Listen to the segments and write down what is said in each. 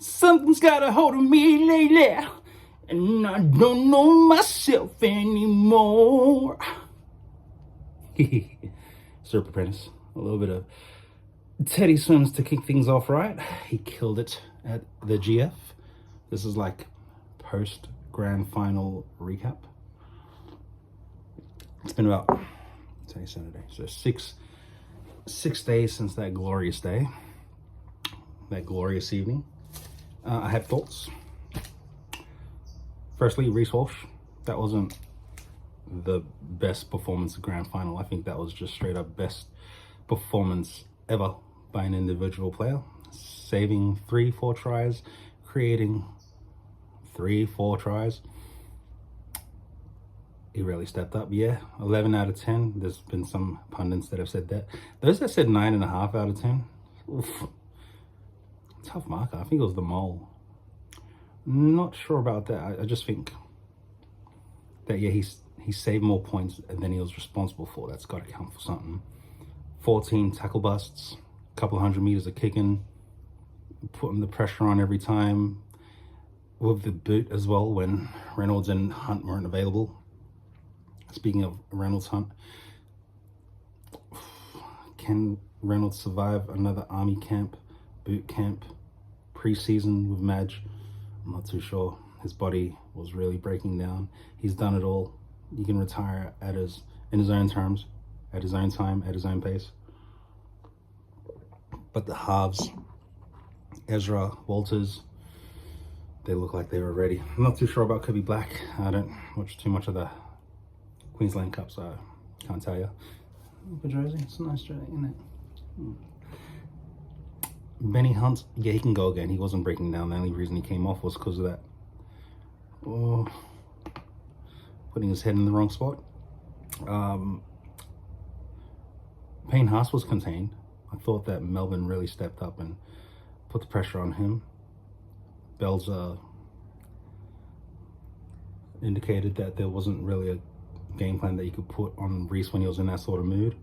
Something's got a hold of me lately, and I don't know myself anymore. Super Apprentice. A little bit of Teddy Swims to kick things off right. He killed it at the GF. This is like post grand final recap. It's been about today's Saturday, so six days since that glorious day, that glorious evening. I had thoughts. Firstly, Reece Walsh. That wasn't the best performance of grand final. I think that was just straight up best performance ever by an individual player. Saving 3-4 tries, creating 3-4 tries. He really stepped up. Yeah, 11 out of 10. There's been some pundits that have said that. Those that said 9.5 out of 10. Oof. Tough marker. I think it was the mole. Not sure about that. I just think that, yeah, he saved more points than he was responsible for. That's got to count for something. 14 tackle busts, a couple of 100 meters of kicking, putting the pressure on every time, with the boot as well when Reynolds and Hunt weren't available. Speaking of Reynolds, Hunt, can Reynolds survive another army camp, boot camp, preseason with Madge? I'm not too sure. His body was really breaking down. He's done it all. He can retire in his own terms, at his own time, at his own pace. But the halves, Ezra, Walters, they look like they were ready. I'm not too sure about Kobe Black. I don't watch too much of the Queensland Cup, so I can't tell you. The jersey, it's a nice jersey, isn't it? Benny Hunt, yeah, he can go again. He wasn't breaking down. The only reason he came off was because of that. Oh, putting his head in the wrong spot. Payne Haas was contained. I thought that Melbourne really stepped up and put the pressure on him. Bells indicated that there wasn't really a game plan that you could put on Reece when he was in that sort of mood.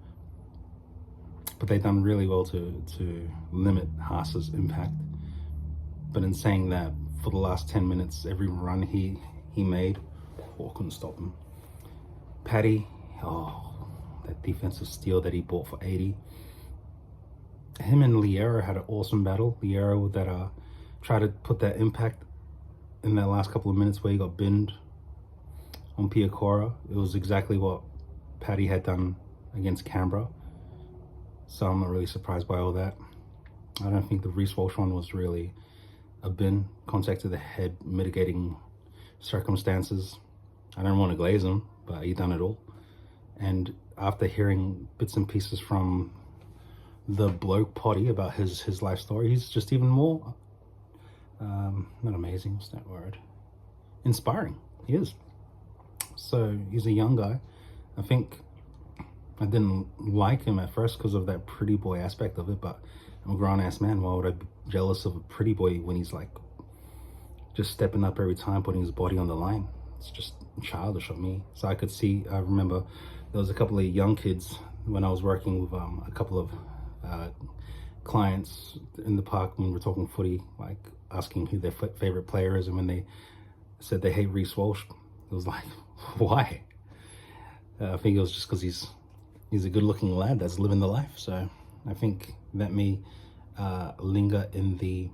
But they've done really well to limit Haas's impact. But in saying that, for the last 10 minutes, every run he made, couldn't stop him. Paddy, that defensive steal that he bought for 80. Him and Liera had an awesome battle. Liera that tried to put that impact in that last couple of minutes where he got binned on Piacora. It was exactly what Paddy had done against Canberra. So I'm not really surprised by all that. I don't think the Reece Walsh one was really a bin. Contact to the head, mitigating circumstances. I don't want to glaze him, but he done it all. And after hearing bits and pieces from the bloke potty about his life story, he's just even more, not amazing, what's that word? Inspiring, he is. So he's a young guy. I think I didn't like him at first because of that pretty boy aspect of it, but I'm a grown-ass man. Why would I be jealous of a pretty boy when he's like just stepping up every time, putting his body on the line? It's just childish of me. So I remember there was a couple of young kids when I was working with a couple of clients in the park when we were talking footy, like asking who their favorite player is, and when they said they hate Reece Walsh, it was like, why? I think it was just because he's a good-looking lad that's living the life. So I think that may linger in the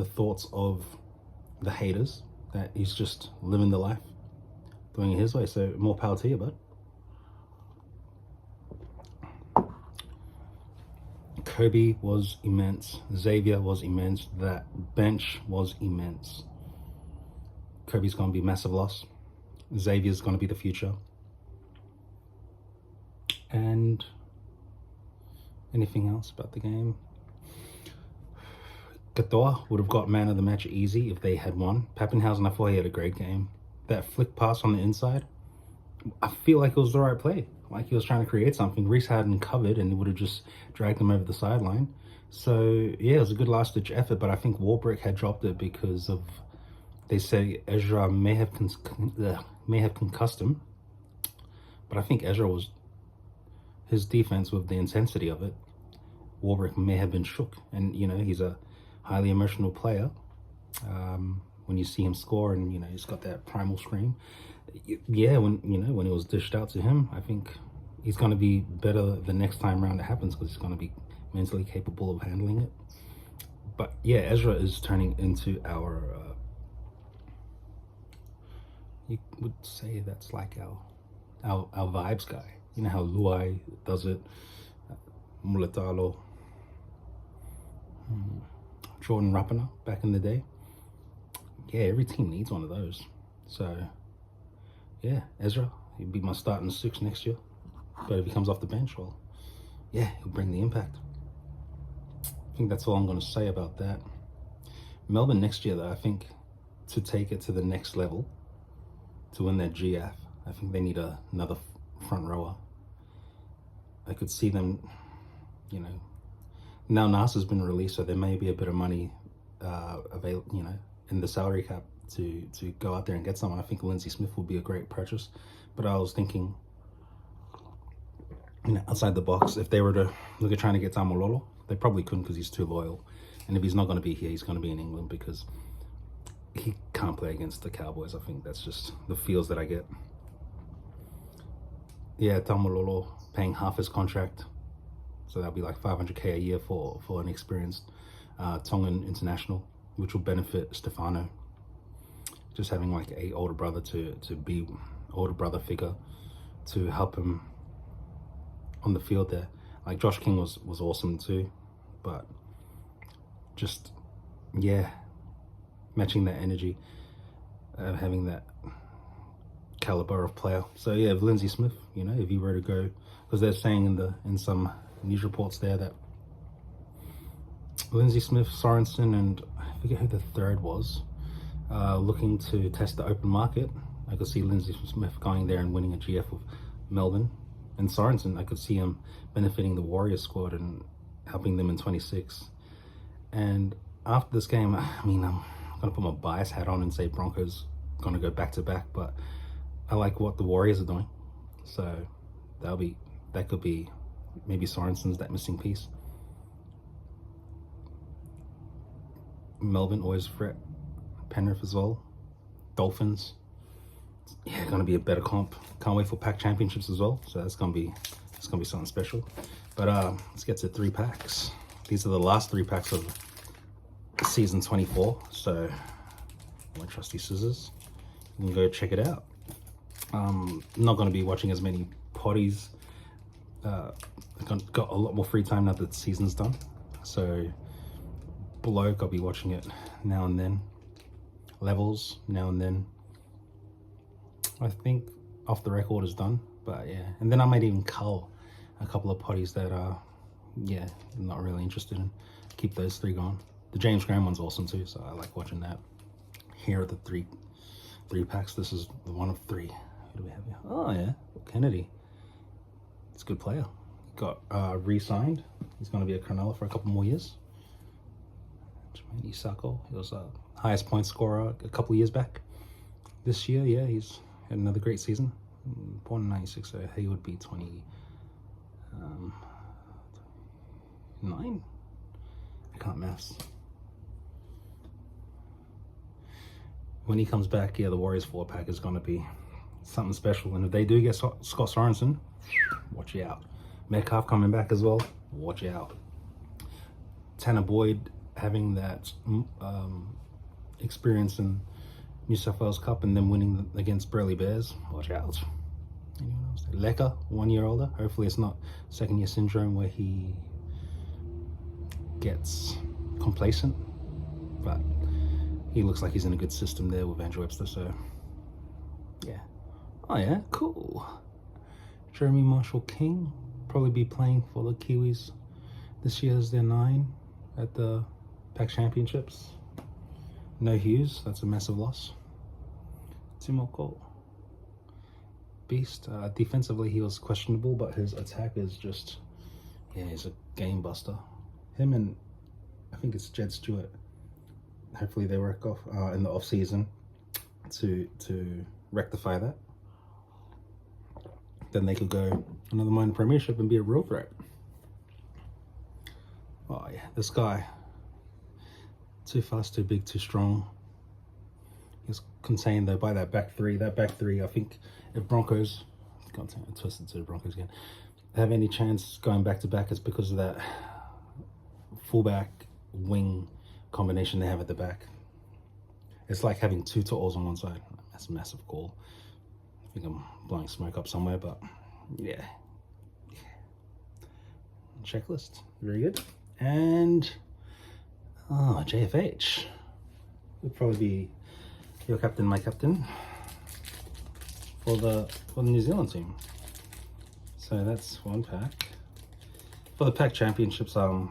thoughts of the haters, that he's just living the life, doing it his way. So more power to you, bud. Kobe was immense. Xavier was immense. That bench was immense. Kobe's going to be a massive loss. Xavier's going to be the future. And anything else about the game? Katoa would have got man of the match easy if they had won. Pappenhausen, I thought he had a great game. That flick pass on the inside, I feel like it was the right play. Like he was trying to create something. Reece hadn't covered and it would have just dragged him over the sideline. So yeah, it was a good last-ditch effort, but I think Warbrick had dropped it because of, they say Ezra may have concussed him. But I think Ezra was, his defense with the intensity of it Warbrick may have been shook. And, you know, he's a highly emotional player. When you see him score and, you know, he's got that primal scream. Yeah, when it was dished out to him, I think he's going to be better the next time around it happens, because he's going to be mentally capable of handling it. But yeah, Ezra is turning into our, you would say that's like our vibes guy. You know how Luai does it, Mulatalo, Jordan Rapana back in the day. Yeah, every team needs one of those. So yeah, Ezra, he'll be my starting 6 next year. But if he comes off the bench, well, yeah, he'll bring the impact. I think that's all I'm going to say about that. Melbourne next year, though, I think to take it to the next level, to win that GF, I think they need another front rower. I could see them, you know, now NASA's been released, so there may be a bit of money available, you know, in the salary cap to go out there and get someone. I think Lindsay Smith would be a great purchase. But I was thinking, you know, outside the box, if they were to look at trying to get Tamalolo, they probably couldn't because he's too loyal. And if he's not going to be here, he's going to be in England, because he can't play against the Cowboys. I think that's just the feels that I get. Yeah, Tamalolo paying half his contract, so that'll be like $500K a year for an experienced Tongan international, which will benefit Stefano. Just having like a older brother to be older brother figure to help him on the field there. Like Josh King was awesome too, but just, yeah, matching that energy, having that caliber of player. So yeah, if Lindsay Smith, you know, if he were to go, because they're saying in some news reports there that Lindsay Smith, Sorensen, and I forget who the third was, looking to test the open market. I could see Lindsay Smith going there and winning a GF with Melbourne. And Sorensen, I could see him benefiting the Warriors squad and helping them in 26. And after this game, I mean, I'm going to put my bias hat on and say Broncos going to go back-to-back, but I like what the Warriors are doing. So that could be maybe Sorensen's that missing piece. Melbourne always threat. Penrith as well. Dolphins. Yeah, going to be a better comp. Can't wait for pack championships as well. So that's going to be something special. But let's get to 3 packs. These are the last 3 packs of season 24. So my trusty scissors. You can go check it out. I'm not going to be watching as many potties. I've got a lot more free time now that the season's done. So Bloke, I'll be watching it now and then. Levels now and then. I think Off the Record is done, but yeah. And then I might even cull a couple of potties that are, yeah, I'm not really interested in. Keep those 3 going. The James Graham one's awesome too, so I like watching that. Here are the three packs. This is the one of 3. Who do we have here? Oh yeah, Kennedy. He's a good player. Got re-signed. He's going to be a Cronulla for a couple more years. Isako, he was highest point scorer a couple of years back. This year, yeah, he's had another great season. Born in 96, so he would be 29. I can't maths. When he comes back, yeah, the Warriors 4-pack is going to be something special. And if they do get Scott Sorensen, watch out. Metcalf coming back as well, watch out. Tanner Boyd having that experience in New South Wales Cup and then winning against Burleigh Bears, watch out. Anyone else? Lecker, 1 year older. Hopefully it's not second year syndrome where he gets complacent, but he looks like he's in a good system there with Andrew Webster, so yeah. Oh yeah, cool. Jeremy Marshall King, probably be playing for the Kiwis this year as their 9 at the Pac Championships. No Hughes, that's a massive loss. Timoko, beast. Defensively he was questionable, but his attack is just, yeah, he's a game buster. Him and I think it's Jed Stewart, hopefully they work off in the off season to rectify that. Then they could go another minor premiership and be a real threat. Oh yeah, this guy. Too fast, too big, too strong. He's contained though by that back three. That back three, I think, if Broncos, God damn, I twisted to the Broncos again, have any chance going back to back, it's because of that fullback wing combination they have at the back. It's like having two totals on one side. That's a massive call. I think I'm blowing smoke up somewhere, but yeah. Checklist, very good. And JFH would probably be your captain, my captain, for the New Zealand team. So that's one pack. For the pack championships, I'll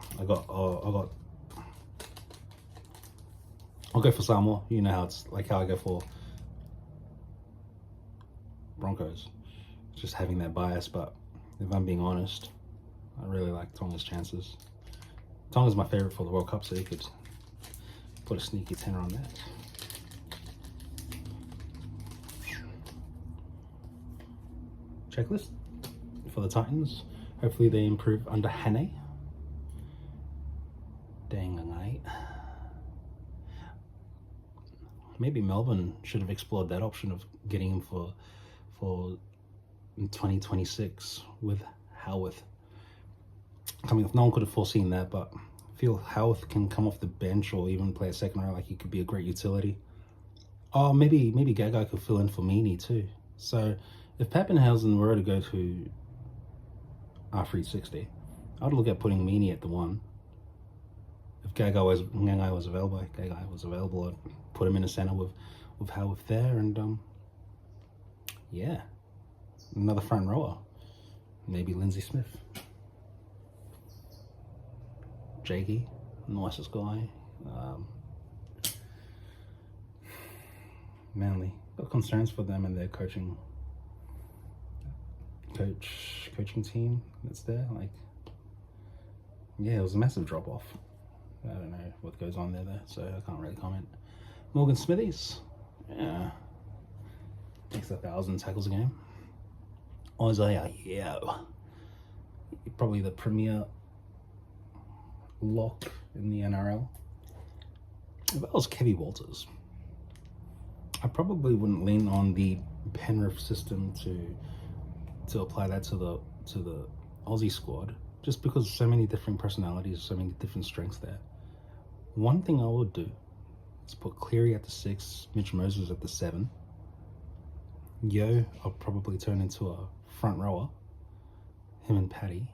go for Samoa. You know how it's like how I go for Broncos. Just having that bias, but if I'm being honest, I really like Tonga's chances. Tonga's my favorite for the World Cup, so you could put a sneaky tenner on that. Checklist for the Titans. Hopefully they improve under Hane. Dang, maybe Melbourne should have explored that option of getting him for 2026 with Howarth coming off. No one could have foreseen that, but I feel Howarth can come off the bench or even play a second row. Like he could be a great utility. Oh, maybe Gagai could fill in for Meany too. So if Pappenhausen were to go to R360, I'd look at putting Meany at the 1. If Gagai was available, I'd put him in a center with Howarth there, and yeah, another front rower, maybe Lindsay Smith. Jakey, nicest guy. Manly, got concerns for them and their coaching team that's there. Like, yeah, it was a massive drop off. I don't know what goes on there though, so I can't really comment. Morgan Smithies, yeah, takes 1,000 tackles a game. Isaiah, yeah, probably the premier lock in the NRL. If that was Kevy Walters, I probably wouldn't lean on the Penrith system to apply that to the Aussie squad, just because so many different personalities, so many different strengths there. One thing I would do is put Cleary at the 6, Mitch Moses at the 7. Yo, I'll probably turn into a front rower. Him and Paddy.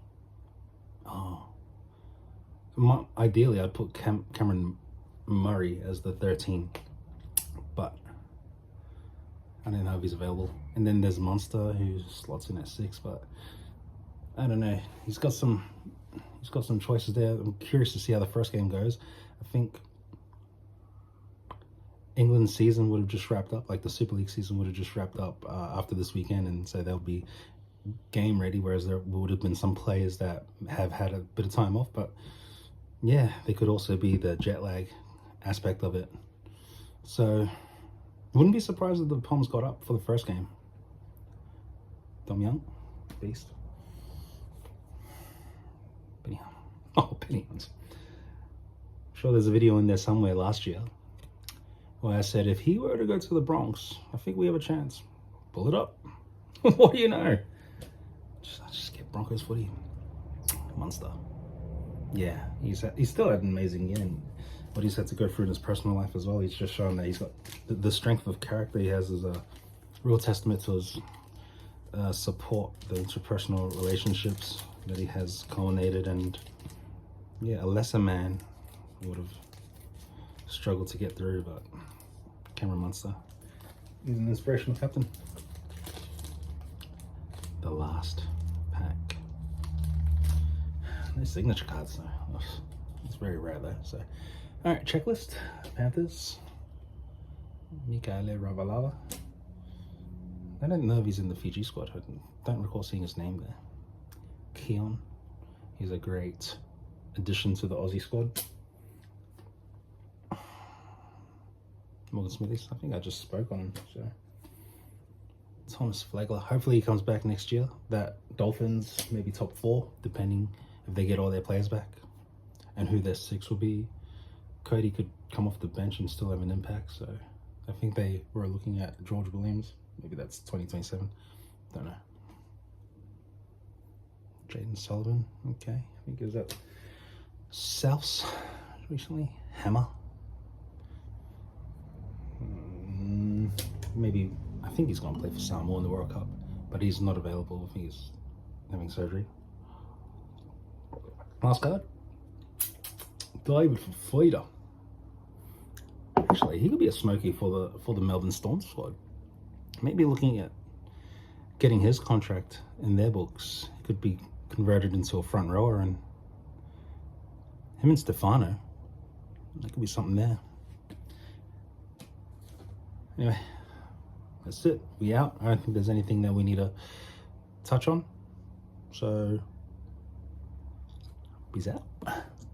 Ideally, I'd put Cameron Murray as the 13, but I don't know if he's available. And then there's Monster who slots in at 6, but I don't know. He's got some choices there. I'm curious to see how the first game goes. I think England's season would have just wrapped up, like the Super League season would have just wrapped up after this weekend, and so they'll be game ready, whereas there would have been some players that have had a bit of time off. But yeah, they could also be the jet lag aspect of it. So wouldn't be surprised if the Poms got up for the first game. Dom Young, beast. Penny Hunt. I'm sure there's a video in there somewhere last year where I said if he were to go to the Bronx, I think we have a chance. Pull it up. What do you know? Just get Broncos footy. Monster. Yeah, he's still had an amazing year, and what he's had to go through in his personal life as well. He's just shown that he's got the strength of character he has is a real testament to his support, the interpersonal relationships that he has culminated, and yeah, a lesser man would have struggled to get through, but Cameron Munster, he's an inspirational captain. The last pack. No signature cards though. It's very rare though. So, all right, checklist. Panthers. Mikaele Ravalava. I don't know if he's in the Fiji squad. I don't recall seeing his name there. Keon. He's a great addition to the Aussie squad. Morgan Smithies. I think I just spoke on him. So. Thomas Flagler. Hopefully he comes back next year. That Dolphins maybe top 4, depending if they get all their players back. and who their six will be. Cody could come off the bench and still have an impact, so I think they were looking at George Williams. Maybe that's 2027. Don't know. Jaden Sullivan. Okay, I think it was at Souths recently. Hammer. Maybe, I think he's going to play for Samoa in the World Cup, but he's not available. I think he's having surgery. Last card. David Fafita. Actually, he could be a smoky for the Melbourne Storm squad. Maybe looking at getting his contract in their books. He could be converted into a front rower, and him and Stefano, there could be something there. Anyway, that's it. We out. I don't think there's anything that we need to touch on. So, peace out.